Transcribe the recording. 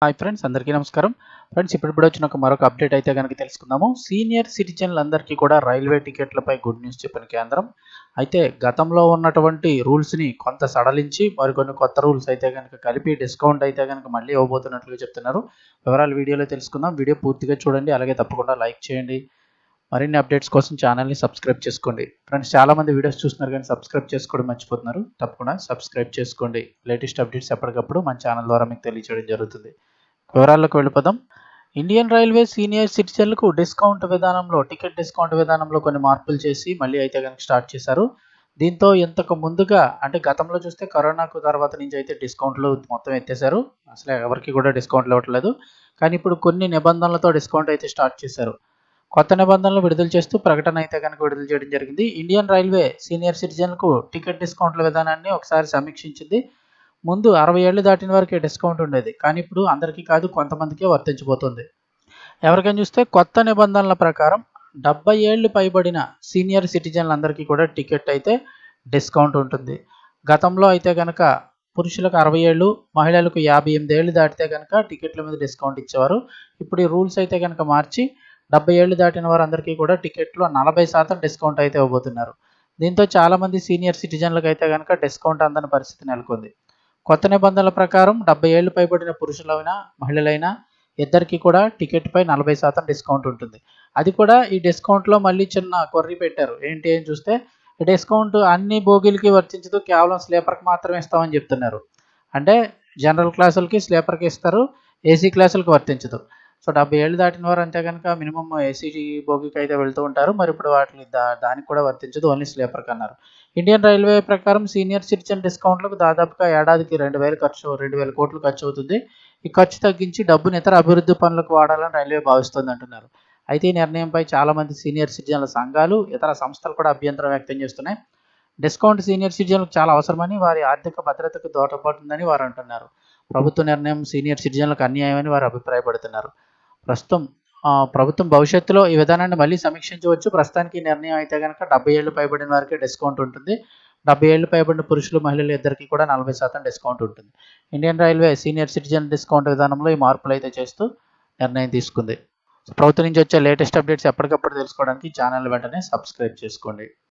Hi friends, అందరికీ నమస్కారం. Friends, ఇప్పుడు వచ్చిన మరొక అప్డేట్ అయితే కనుక తెలుసుకుందాము. సీనియర్ సిటిజన్లందరికీ కూడా రైల్వే టికెట్లపై గుడ్ న్యూస్ చెప్పిన కేంద్రం. అయితే గతంలో ఉన్నటువంటి రూల్స్ని కొంత సడలించి మరికొన్ని కొత్త రూల్స్ అయితే కనుక కలిపి డిస్కౌంట్ అయితే కనుక మళ్ళీ ఇవ్వబోతున్నట్లుగా చెప్తున్నారు. వివరాలు వీడియోలో తెలుసుకుందాం. వీడియో పూర్తిగా చూడండి, అలాగే తప్పకుండా లైక్ చేయండి. మరిన్ని అప్డేట్స్ కోసం ఛానల్ని సబ్స్క్రైబ్ చేసుకోండి. ఫ్రెండ్స్, చాలామంది వీడియోస్ చూస్తున్నారు కానీ సబ్స్క్రైబ్ చేసుకోవడం మర్చిపోతున్నారు. తప్పకుండా సబ్స్క్రైబ్ చేసుకోండి. లేటెస్ట్ అప్డేట్స్ ఎప్పటికప్పుడు మన ఛానల్ ద్వారా మీకు తెలియజేయడం జరుగుతుంది. వివరాల్లోకి వెళ్ళిపోదాం. ఇండియన్ రైల్వే సీనియర్ సిటిజన్లకు టికెట్ డిస్కౌంట్ విధానంలో కొన్ని మార్పులు చేసి మళ్ళీ అయితే కనుక స్టార్ట్ చేశారు. దీంతో ఇంతకు ముందుగా అంటే గతంలో చూస్తే కరోనాకు తర్వాత నుంచి అయితే డిస్కౌంట్లు మొత్తం ఎత్తేసారు. అసలు ఎవరికి కూడా డిస్కౌంట్లు ఇవ్వట్లేదు. కానీ ఇప్పుడు కొన్ని నిబంధనలతో డిస్కౌంట్ అయితే స్టార్ట్ చేశారు. కొత్త నిబంధనలు విడుదల చేస్తూ ప్రకటన అయితే కనుక విడుదల చేయడం జరిగింది. ఇండియన్ రైల్వే సీనియర్ సిటిజన్లకు టికెట్ డిస్కౌంట్ల విధానాన్ని ఒకసారి సమీక్షించింది. ముందు 60 ఏళ్ళు దాటిన వారికి డిస్కౌంట్ ఉండేది. కానీ ఇప్పుడు అందరికీ కాదు, కొంతమందికే వర్తించబోతుంది. ఎవరికైనా చూస్తే కొత్త నిబంధనల ప్రకారం 70 ఏళ్ళు పైబడిన సీనియర్ సిటిజన్లందరికీ కూడా టికెట్ అయితే డిస్కౌంట్ ఉంటుంది. గతంలో అయితే కనుక పురుషులకు 60 ఏళ్ళు, మహిళలకు 58 ఏళ్ళు దాటితే కనుక టికెట్ల మీద డిస్కౌంట్ ఇచ్చేవారు. ఇప్పుడు ఈ రూల్స్ అయితే కనుక మార్చి 70 ఏళ్ళు దాటిన వారందరికీ కూడా టికెట్లో 40% డిస్కౌంట్ అయితే ఇవ్వబోతున్నారు. దీంతో చాలామంది సీనియర్ సిటిజన్లకు అయితే కనుక డిస్కౌంట్ అందని పరిస్థితి నెలకొంది. కొత్త నిబంధనల ప్రకారం 70 ఏళ్ళు పైబడిన పురుషులైనా మహిళలైనా ఇద్దరికి కూడా టికెట్పై 40% డిస్కౌంట్ ఉంటుంది. అది కూడా ఈ డిస్కౌంట్లో మళ్ళీ చిన్న కొర్రీ పెట్టారు. ఏంటి అని చూస్తే ఈ డిస్కౌంట్ అన్ని బోగీలకి వర్తించదు, కేవలం స్లీపర్కి మాత్రమే ఇస్తామని చెప్తున్నారు. అంటే జనరల్ క్లాసులకి స్లీపర్కి ఇస్తారు, ఏసీ క్లాసులకు వర్తించదు. సో 70 ఏళ్ళు దాటిన వారు అంతే కనుక మినిమం ఏసీ బోగికి అయితే వెళ్తూ ఉంటారు. మరి ఇప్పుడు వాటిని దానికి కూడా వర్తించదు, ఓన్లీ స్లీపర్కి అన్నారు. ఇండియన్ రైల్వే ప్రకారం సీనియర్ సిటిజన్ డిస్కౌంట్లకు దాదాపుగా ఏడాదికి 2,000 కోట్లు ఖర్చు అవుతుంది. ఈ ఖర్చు తగ్గించి డబ్బును ఇతర అభివృద్ధి పనులకు వాడాలని రైల్వే భావిస్తుంది అంటున్నారు. అయితే ఈ నిర్ణయంపై చాలామంది సీనియర్ సిటిజన్ల సంఘాలు, ఇతర సంస్థలు కూడా అభ్యంతరం వ్యక్తం చేస్తున్నాయి. డిస్కౌంట్ సీనియర్ సిటిజన్లకు చాలా అవసరమని, వారి ఆర్థిక భద్రతకు దోహదపడుతుందని వారు అంటున్నారు. ప్రభుత్వ నిర్ణయం సీనియర్ సిటిజన్లకు అన్యాయమని వారు అభిప్రాయపడుతున్నారు. ప్రభుత్వం భవిష్యత్తులో ఈ విధానాన్ని మళ్ళీ సమీక్షించవచ్చు. ప్రస్తుతానికి ఈ నిర్ణయం అయితే కనుక 70 ఏళ్ళు పైబడిన వారికి డిస్కౌంట్ ఉంటుంది. 70 ఏళ్ళు పైబడిన పురుషులు, మహిళలు ఇద్దరికి కూడా 40% డిస్కౌంట్ ఉంటుంది. Indian railway senior citizen discount విధానంలో ఈ మార్పులు అయితే చేస్తూ నిర్ణయం తీసుకుంది. ప్రభుత్వం నుంచి వచ్చే లేటెస్ట్ అప్డేట్స్ ఎప్పటికప్పుడు తెలుసుకోవడానికి ఛానల్ వెంటనే సబ్స్క్రైబ్ చేసుకోండి.